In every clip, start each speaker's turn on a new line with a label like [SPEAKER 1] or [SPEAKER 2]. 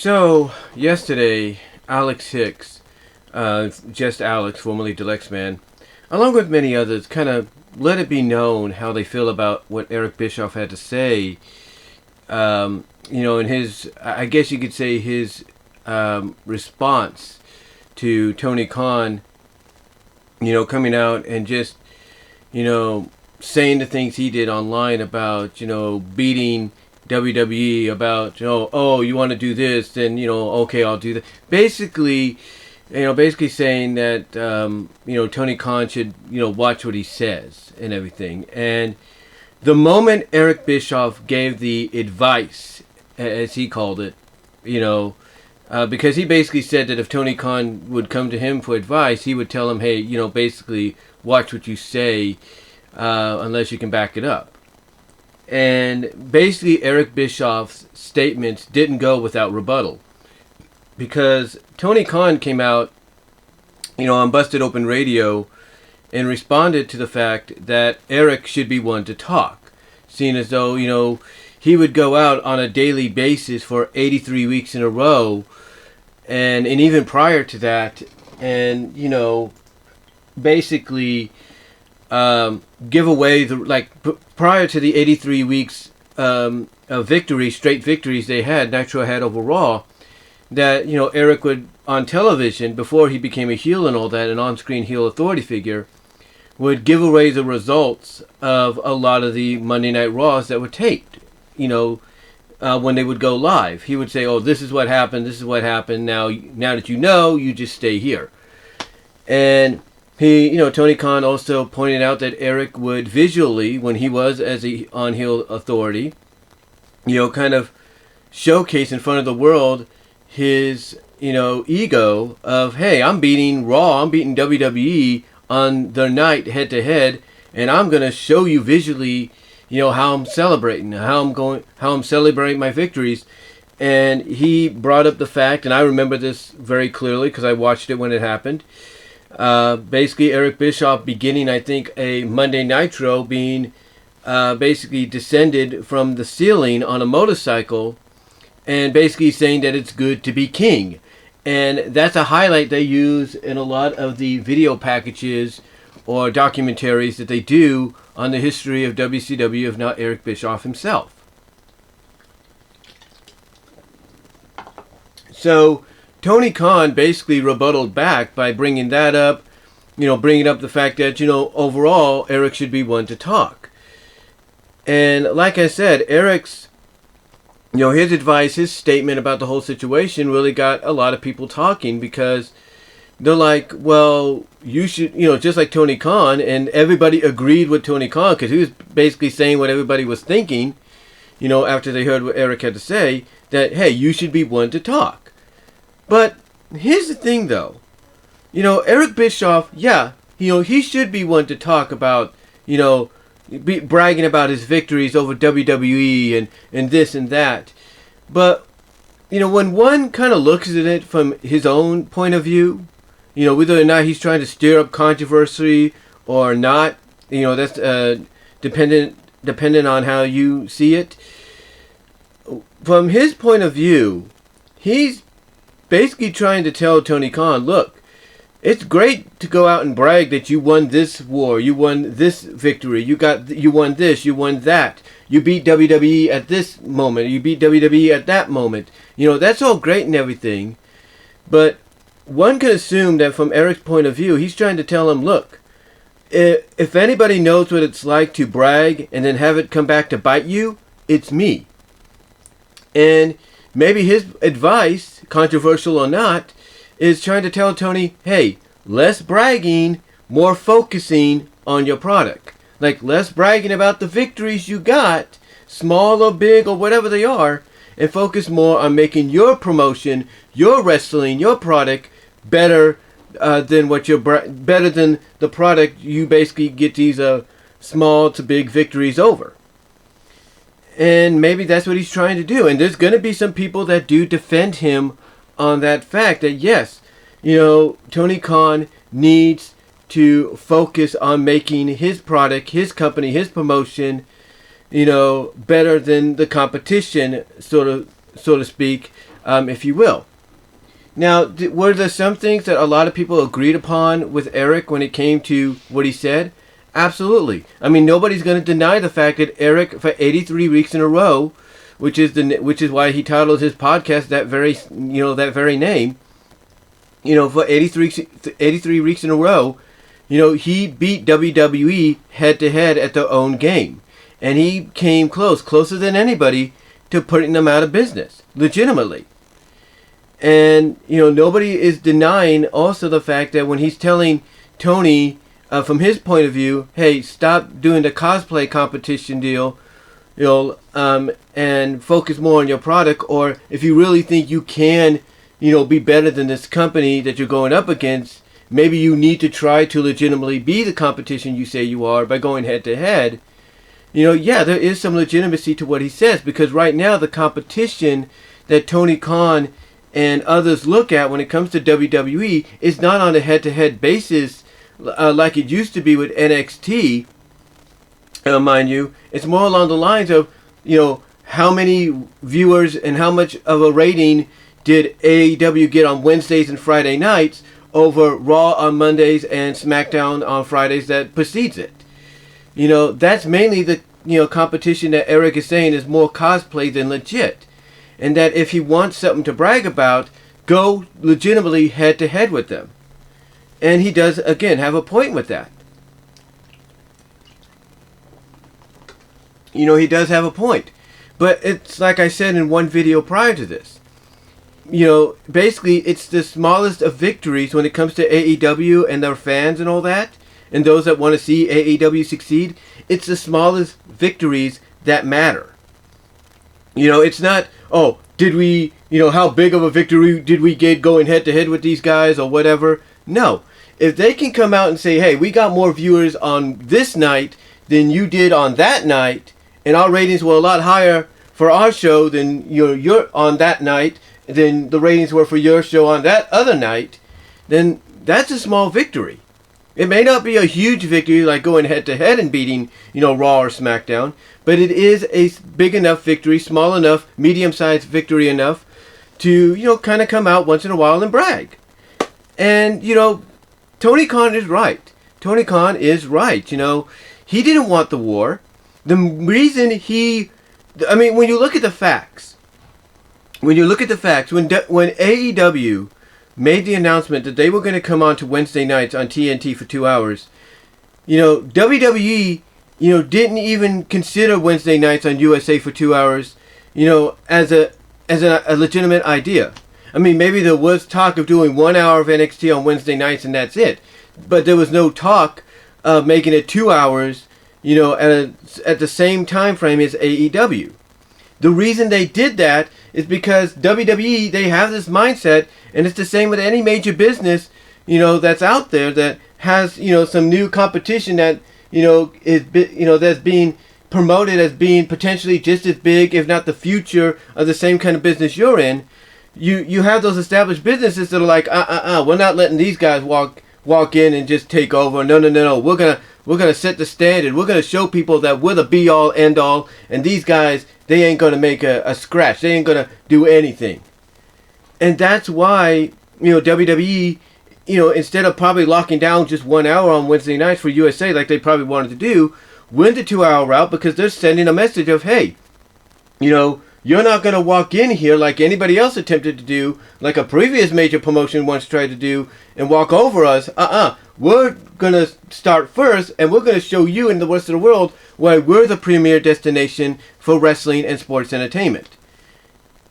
[SPEAKER 1] So, yesterday, Alex Hicks, just Alex, formerly Deluxe Man, along with many others, kind of let it be known how they feel about what Eric Bischoff had to say. In his, I guess you could say, his response to Tony Khan, coming out and just, saying the things he did online about, beating WWE, about, oh, you want to do this, then, okay, I'll do that. Basically saying that, Tony Khan should, watch what he says and everything. And the moment Eric Bischoff gave the advice, as he called it, because he basically said that if Tony Khan would come to him for advice, he would tell him, hey, basically watch what you say, unless you can back it up. And basically Eric Bischoff's statements didn't go without rebuttal, because Tony Khan came out, on Busted Open Radio and responded to the fact that Eric should be one to talk, seeing as though, he would go out on a daily basis for 83 weeks in a row, and even prior to that, and, basically give away prior to the 83 weeks of victories, straight victories they had, Nitro had over Raw, that, Eric would, on television, before he became a heel and all that, an on-screen heel authority figure, would give away the results of a lot of the Monday Night Raws that were taped, when they would go live. He would say, oh, this is what happened, now that you just stay here. And he, Tony Khan also pointed out that Eric would visually, when he was as a on-heel authority, kind of showcase in front of the world his, ego of, hey, I'm beating Raw, I'm beating WWE on their night head-to-head, and I'm going to show you visually, how I'm celebrating, how I'm celebrating my victories. And he brought up the fact, and I remember this very clearly because I watched it when it happened. Basically, Eric Bischoff beginning, I think, a Monday Nitro, being basically descended from the ceiling on a motorcycle, and basically saying that it's good to be king. And that's a highlight they use in a lot of the video packages or documentaries that they do on the history of WCW, if not Eric Bischoff himself. So Tony Khan basically rebutted back by bringing that up, bringing up the fact that, overall, Eric should be one to talk. And like I said, Eric's, his advice, his statement about the whole situation really got a lot of people talking, because they're like, well, you should, just like Tony Khan, and everybody agreed with Tony Khan, because he was basically saying what everybody was thinking, after they heard what Eric had to say, that, hey, you should be one to talk. But here's the thing, though. Eric Bischoff, he should be one to talk about, bragging about his victories over WWE and this and that. But, when one kind of looks at it from his own point of view, whether or not he's trying to stir up controversy or not, that's dependent on how you see it. From his point of view, he's basically trying to tell Tony Khan, look, it's great to go out and brag that you won this war, you won this victory, you won this, you won that, you beat WWE at this moment, you beat WWE at that moment. That's all great and everything, but one could assume that from Eric's point of view, he's trying to tell him, look, if anybody knows what it's like to brag and then have it come back to bite you, it's me. And maybe his advice, controversial or not, is trying to tell Tony, hey, less bragging, more focusing on your product. Like, less bragging about the victories you got, small or big or whatever they are, and focus more on making your promotion, your wrestling, your product better than better than the product you basically get these small to big victories over. And maybe that's what he's trying to do. And there's going to be some people that do defend him on that fact that, yes, Tony Khan needs to focus on making his product, his company, his promotion, better than the competition, so to speak, if you will. Now, were there some things that a lot of people agreed upon with Eric when it came to what he said? Absolutely. I mean, nobody's going to deny the fact that Eric, for 83 weeks in a row, which is why he titled his podcast that very name. For 83 weeks in a row, he beat WWE head to head at their own game, and he came closer than anybody, to putting them out of business legitimately. And nobody is denying also the fact that when he's telling Tony, from his point of view, hey, stop doing the cosplay competition deal, and focus more on your product, or if you really think you can, be better than this company that you're going up against, maybe you need to try to legitimately be the competition you say you are by going head to head. Yeah, there is some legitimacy to what he says, because right now the competition that Tony Khan and others look at when it comes to WWE is not on a head-to-head basis like it used to be with NXT, mind you. It's more along the lines of, how many viewers and how much of a rating did AEW get on Wednesdays and Friday nights over Raw on Mondays and SmackDown on Fridays that precedes it. That's mainly the competition that Eric is saying is more cosplay than legit. And that if he wants something to brag about, go legitimately head to head with them. And he does, again, have a point with that. He does have a point. But it's like I said in one video prior to this. Basically, it's the smallest of victories when it comes to AEW and their fans and all that, and those that want to see AEW succeed. It's the smallest victories that matter. It's not, did we, how big of a victory did we get going head to head with these guys or whatever? No. If they can come out and say, hey, we got more viewers on this night than you did on that night, and our ratings were a lot higher for our show than your on that night, than the ratings were for your show on that other night, then that's a small victory. It may not be a huge victory like going head to head and beating, Raw or SmackDown, but it is a big enough victory, small enough, medium-sized victory enough to, kind of come out once in a while and brag. And, Tony Khan is right. Tony Khan is right. He didn't want the war. The reason when you look at the facts, when AEW made the announcement that they were going to come on to Wednesday nights on TNT for 2 hours, WWE, didn't even consider Wednesday nights on USA for 2 hours, as a legitimate idea. I mean, maybe there was talk of doing 1 hour of NXT on Wednesday nights and that's it. But there was no talk of making it 2 hours, at the same time frame as AEW. The reason they did that is because WWE, they have this mindset, and it's the same with any major business, that's out there that has, some new competition that, that's being promoted as being potentially just as big, if not the future of the same kind of business you're in. You have those established businesses that are like, we're not letting these guys walk in and just take over. No. We're gonna set the standard. We're gonna show people that we're the be all end all, and these guys, they ain't gonna make a scratch. They ain't gonna do anything. And that's why, WWE, instead of probably locking down just 1 hour on Wednesday nights for USA like they probably wanted to do, went the 2 hour route because they're sending a message of, hey, you're not going to walk in here like anybody else attempted to do, like a previous major promotion once tried to do, and walk over us. We're going to start first, and we're going to show you and the rest of the world why we're the premier destination for wrestling and sports entertainment.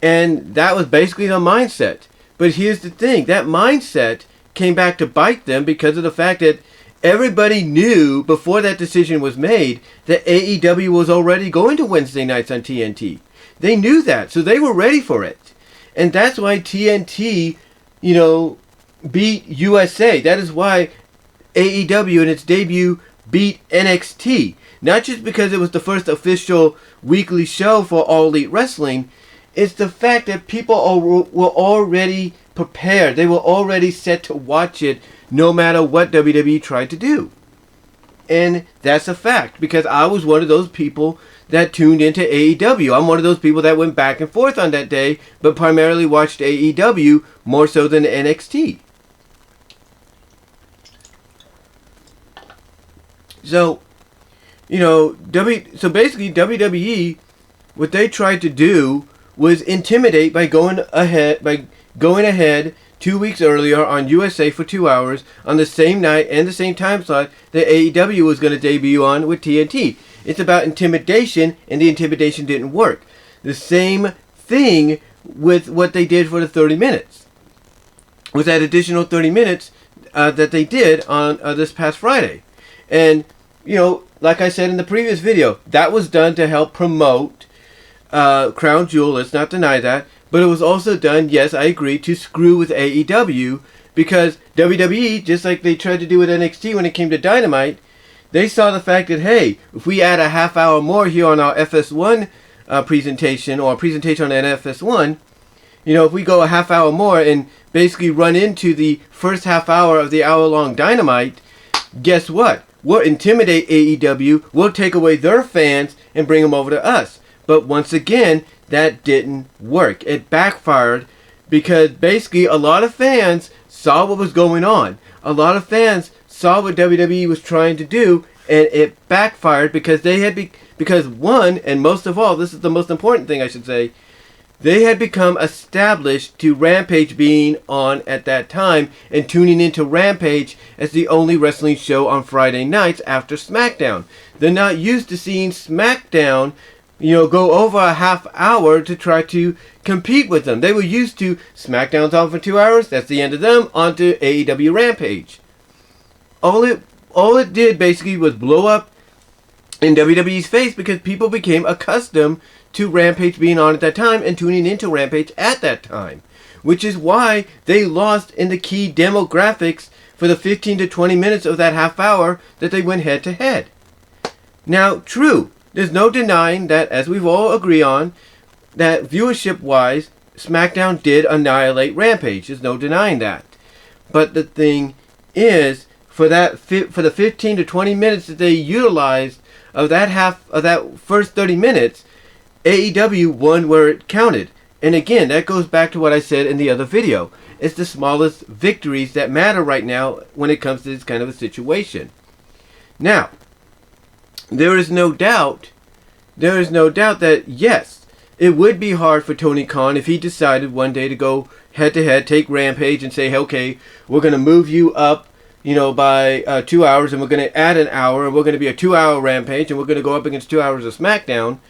[SPEAKER 1] And that was basically the mindset. But here's the thing. That mindset came back to bite them because of the fact that everybody knew before that decision was made that AEW was already going to Wednesday nights on TNT. They knew that, so they were ready for it. And that's why TNT, beat USA. That is why AEW in its debut beat NXT. Not just because it was the first official weekly show for All Elite Wrestling. It's the fact that people were already prepared. They were already set to watch it no matter what WWE tried to do. And that's a fact, because I was one of those people that tuned into AEW. I'm one of those people that went back and forth on that day, but primarily watched AEW more so than NXT. So, so basically WWE, what they tried to do was intimidate by going ahead 2 weeks earlier on USA for 2 hours on the same night and the same time slot that AEW was going to debut on with TNT. It's about intimidation, and the intimidation didn't work. The same thing with what they did for the 30 minutes. With that additional 30 minutes that they did on this past Friday. And, like I said in the previous video, that was done to help promote Crown Jewel. Let's not deny that. But it was also done, yes, I agree, to screw with AEW, because WWE, just like they tried to do with NXT when it came to Dynamite, they saw the fact that, hey, if we add a half hour more here on our FS1 presentation, or a presentation on FS1, if we go a half hour more and basically run into the first half hour of the hour-long Dynamite, guess what? We'll intimidate AEW, we'll take away their fans, and bring them over to us. But once again, that didn't work. It backfired, because basically a lot of fans saw what was going on. A lot of fans saw what WWE was trying to do, and it backfired because because one, and most of all, this is the most important thing I should say, they had become established to Rampage being on at that time and tuning into Rampage as the only wrestling show on Friday nights after SmackDown. They're not used to seeing SmackDown go over a half hour to try to compete with them. They were used to SmackDown's on for 2 hours, that's the end of them, onto AEW Rampage. All it did basically was blow up in WWE's face, because people became accustomed to Rampage being on at that time and tuning into Rampage at that time. Which is why they lost in the key demographics for the 15 to 20 minutes of that half hour that they went head to head. Now, true, there's no denying that, as we've all agreed on, that viewership-wise, SmackDown did annihilate Rampage. There's no denying that. But the thing is, for the 15 to 20 minutes that they utilized of that first 30 minutes, AEW won where it counted. And again, that goes back to what I said in the other video. It's the smallest victories that matter right now when it comes to this kind of a situation. Now, there is no doubt that, yes, it would be hard for Tony Khan if he decided one day to go head-to-head, take Rampage, and say, okay, we're going to move you up, by 2 hours, and we're going to add an hour, and we're going to be a 2-hour Rampage, and we're going to go up against 2 hours of SmackDown.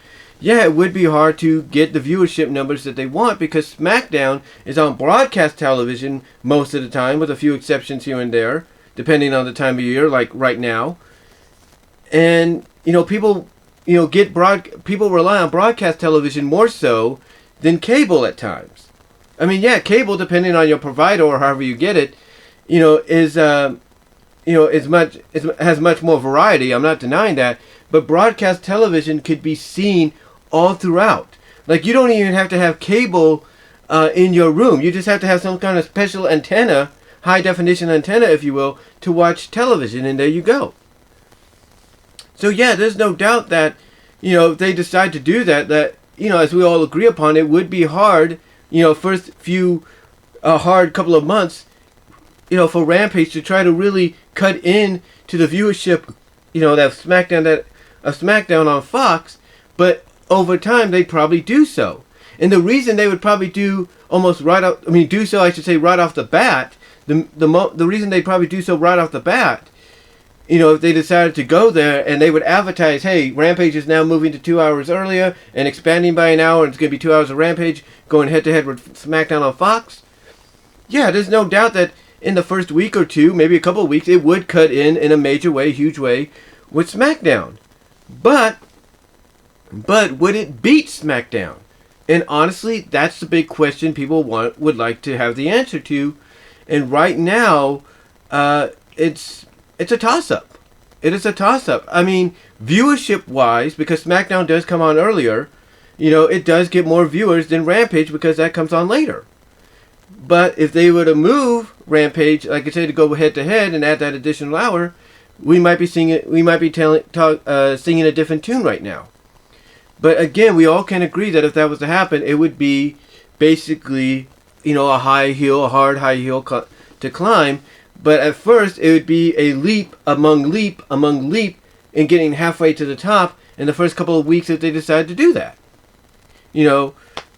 [SPEAKER 1] Yeah, it would be hard to get the viewership numbers that they want, because SmackDown is on broadcast television most of the time, with a few exceptions here and there, depending on the time of year, like right now. And, people rely on broadcast television more so than cable at times. I mean, yeah, cable, depending on your provider or however you get it, has much more variety. I'm not denying that, but broadcast television could be seen all throughout. Like, you don't even have to have cable in your room. You just have to have some kind of special antenna, high definition antenna, if you will, to watch television, and there you go. So yeah, there's no doubt that, if they decide to do that, as we all agree upon, it would be hard, first few hard couple of months, for Rampage to try to really cut in to the viewership, that SmackDown on Fox, but over time they'd probably do so. And the reason they would probably do right off the bat, the reason they'd probably do so right off the bat, if they decided to go there and they would advertise, hey, Rampage is now moving to 2 hours earlier and expanding by an hour, and it's going to be 2 hours of Rampage going head-to-head with SmackDown on Fox. Yeah, there's no doubt that in the first week or two, maybe a couple of weeks, it would cut in a major way, huge way, with SmackDown. But would it beat SmackDown? And honestly, that's the big question people would like to have the answer to. And right now, it's a toss-up. It is a toss-up. I mean, viewership-wise, because SmackDown does come on earlier, it does get more viewers than Rampage because that comes on later. But if they were to move Rampage, like I said, to go head-to-head and add that additional hour, we might be singing a different tune right now. But again, we all can agree that if that was to happen, it would be basically, a hard high heel to climb. But at first, it would be a leap among leap in getting halfway to the top in the first couple of weeks if they decide to do that.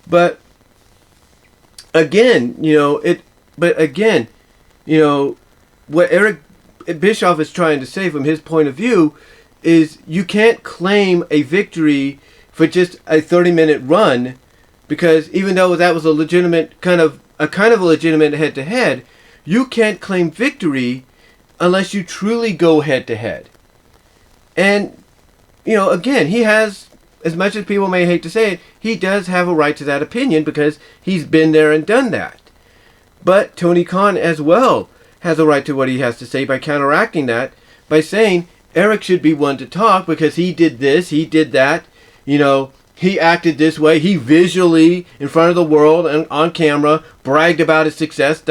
[SPEAKER 1] But again, what Eric Bischoff is trying to say from his point of view is you can't claim a victory for just a 30-minute run, because even though that was a legitimate kind of a legitimate head-to-head, you can't claim victory unless you truly go head-to-head. And again, he has, as much as people may hate to say it, he does have a right to that opinion because he's been there and done that. But Tony Khan as well has a right to what he has to say by counteracting that, by saying Eric should be one to talk because he did this, he did that, he acted this way, he visually, in front of the world and on camera, bragged about his success,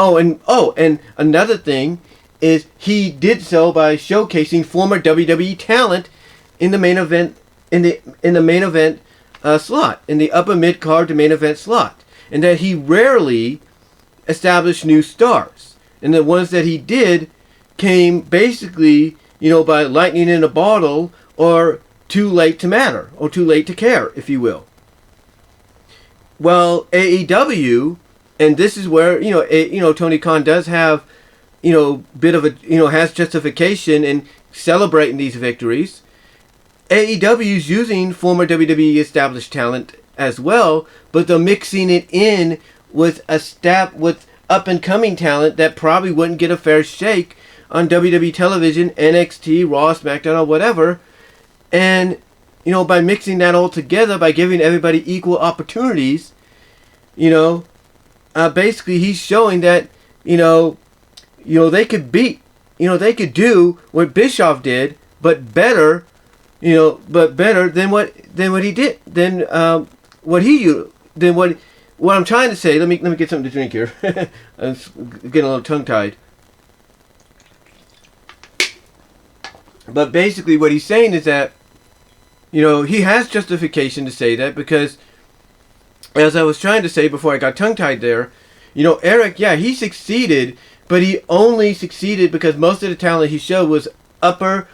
[SPEAKER 1] Oh, and another thing is he did so by showcasing former WWE talent in the main event, in the main event slot, in the upper mid card to main event slot, and that he rarely established new stars, and the ones that he did came basically, by lightning in a bottle or too late to matter or too late to care, if you will. Well, AEW, and this is where Tony Khan does have bit of a has justification in celebrating these victories. AEW's using former WWE established talent as well, but they're mixing it in with with up and coming talent that probably wouldn't get a fair shake on WWE television, NXT, Raw, SmackDown, or whatever. And by mixing that all together, by giving everybody equal opportunities, basically he's showing that they could beat, they could do what Bischoff did, but better than what he did, what I'm trying to say. Let me get something to drink here. I'm getting a little tongue tied. But basically, what he's saying is that he has justification to say that because, as I was trying to say before I got tongue tied there, Eric, he succeeded, but he only succeeded because most of the talent he showed was upper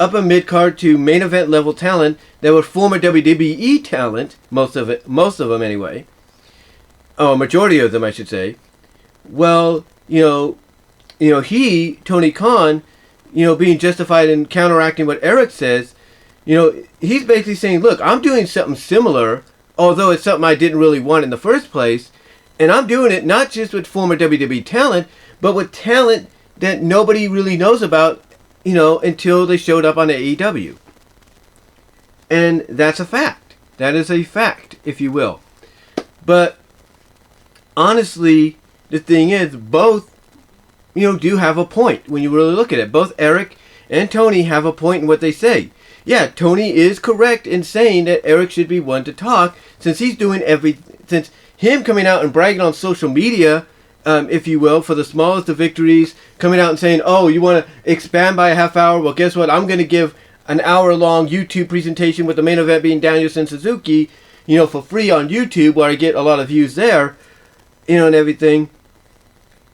[SPEAKER 1] mid-card to main event level talent that were former WWE talent, most of them anyway. Oh, majority of them, I should say. Well, Tony Khan, being justified in counteracting what Eric says, he's basically saying, look, I'm doing something similar, although it's something I didn't really want in the first place, and I'm doing it not just with former WWE talent, but with talent that nobody really knows about, until they showed up on AEW. And that's a fact. That is a fact, if you will. But honestly, the thing is, both, do have a point when you really look at it. Both Eric and Tony have a point in what they say. Yeah, Tony is correct in saying that Eric should be one to talk, since he's doing since him coming out and bragging on social media, if you will, for the smallest of victories, coming out and saying, oh, you want to expand by a half hour? Well, guess what? I'm going to give an hour-long YouTube presentation with the main event being Danielson Suzuki, for free on YouTube, where I get a lot of views there, and everything.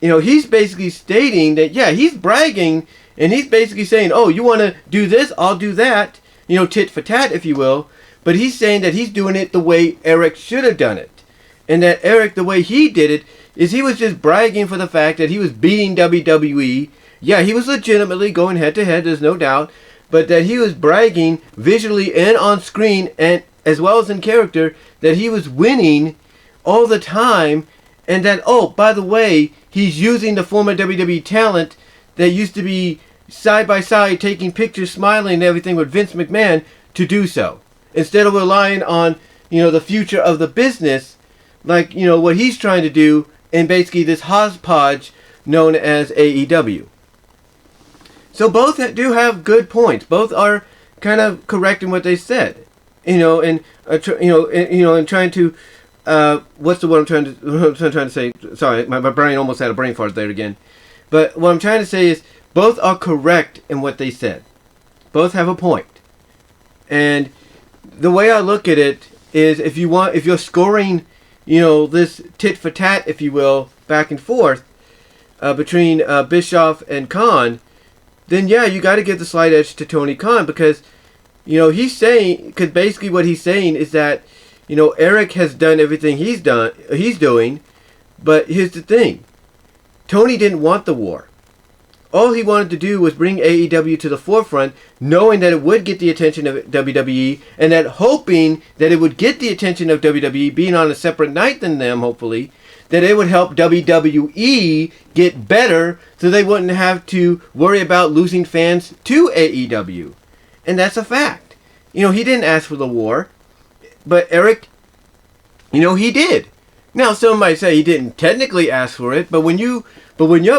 [SPEAKER 1] He's basically stating that, he's bragging, and he's basically saying, oh, you want to do this? I'll do that, tit for tat, if you will. But he's saying that he's doing it the way Eric should have done it. And that Eric, the way he did it, is he was just bragging for the fact that he was beating WWE. Yeah, he was legitimately going head-to-head, there's no doubt. But that he was bragging visually and on screen, and as well as in character, that he was winning all the time. And that, oh, by the way, he's using the former WWE talent that used to be side by side taking pictures, smiling and everything with Vince McMahon to do so. Instead of relying on, the future of the business, like, what he's trying to do in basically this hodgepodge known as AEW. So both do have good points. Both are kind of correct in what they said. And trying to, what's the word I'm trying to say? Sorry, my brain almost had a brain fart there again. But what I'm trying to say is both are correct in what they said. Both have a point. And the way I look at it is, if you're scoring, this tit for tat, if you will, back and forth between Bischoff and Kahn, then yeah, you got to give the slight edge to Tony Khan, because he's saying, because basically what he's saying is that Eric has done everything he's doing, but here's the thing: Tony didn't want the war. All he wanted to do was bring AEW to the forefront, knowing that it would get the attention of WWE, and that hoping that it would get the attention of WWE, being on a separate night than them, hopefully, that it would help WWE get better so they wouldn't have to worry about losing fans to AEW. And that's a fact. He didn't ask for the war, but Eric, he did. Now, some might say he didn't technically ask for it, but when your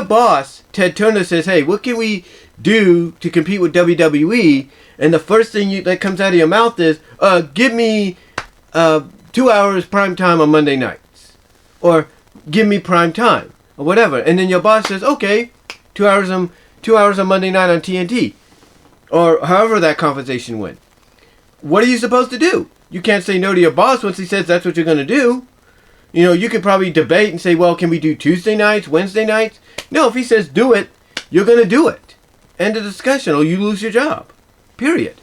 [SPEAKER 1] boss, Ted Turner, says, hey, what can we do to compete with WWE? And the first thing that comes out of your mouth is, give me 2 hours prime time on Monday nights. Or give me prime time. Or whatever. And then your boss says, okay, 2 hours on Monday night on TNT. Or however that conversation went. What are you supposed to do? You can't say no to your boss once he says that's what you're going to do. You could probably debate and say, well, can we do Tuesday nights, Wednesday nights? No, if he says do it, you're going to do it. End of discussion, or you lose your job. Period.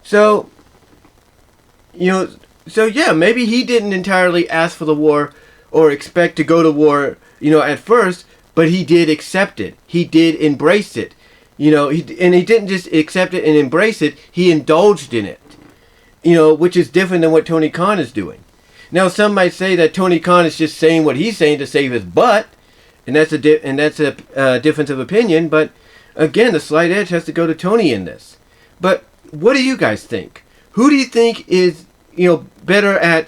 [SPEAKER 1] So yeah, maybe he didn't entirely ask for the war or expect to go to war, at first, but he did accept it. He did embrace it. And he didn't just accept it and embrace it, he indulged in it. Which is different than what Tony Khan is doing. Now, some might say that Tony Khan is just saying what he's saying to save his butt, and that's a difference of opinion. But again, the slight edge has to go to Tony in this. But what do you guys think? Who do you think is better at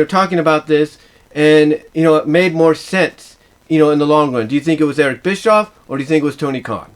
[SPEAKER 1] talking about this, and it made more sense in the long run? Do you think it was Eric Bischoff, or do you think it was Tony Khan?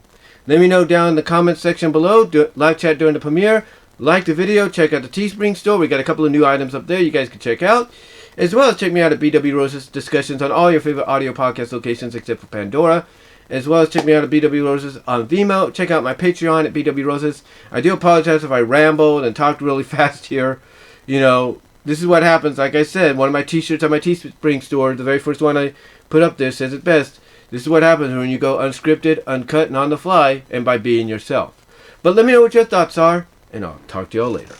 [SPEAKER 1] Let me know down in the comments section below. Live chat during the premiere. Like the video, check out the Teespring store. We got a couple of new items up there you guys can check out. As well as check me out at BW Roses discussions on all your favorite audio podcast locations except for Pandora. As well as check me out at BW Roses on Venmo. Check out my Patreon at BW Roses. I do apologize if I rambled and talked really fast here. This is what happens. Like I said, one of my t-shirts on my Teespring store, the very first one I put up there, says it best. This is what happens when you go unscripted, uncut, and on the fly, and by being yourself. But let me know what your thoughts are, and I'll talk to y'all later.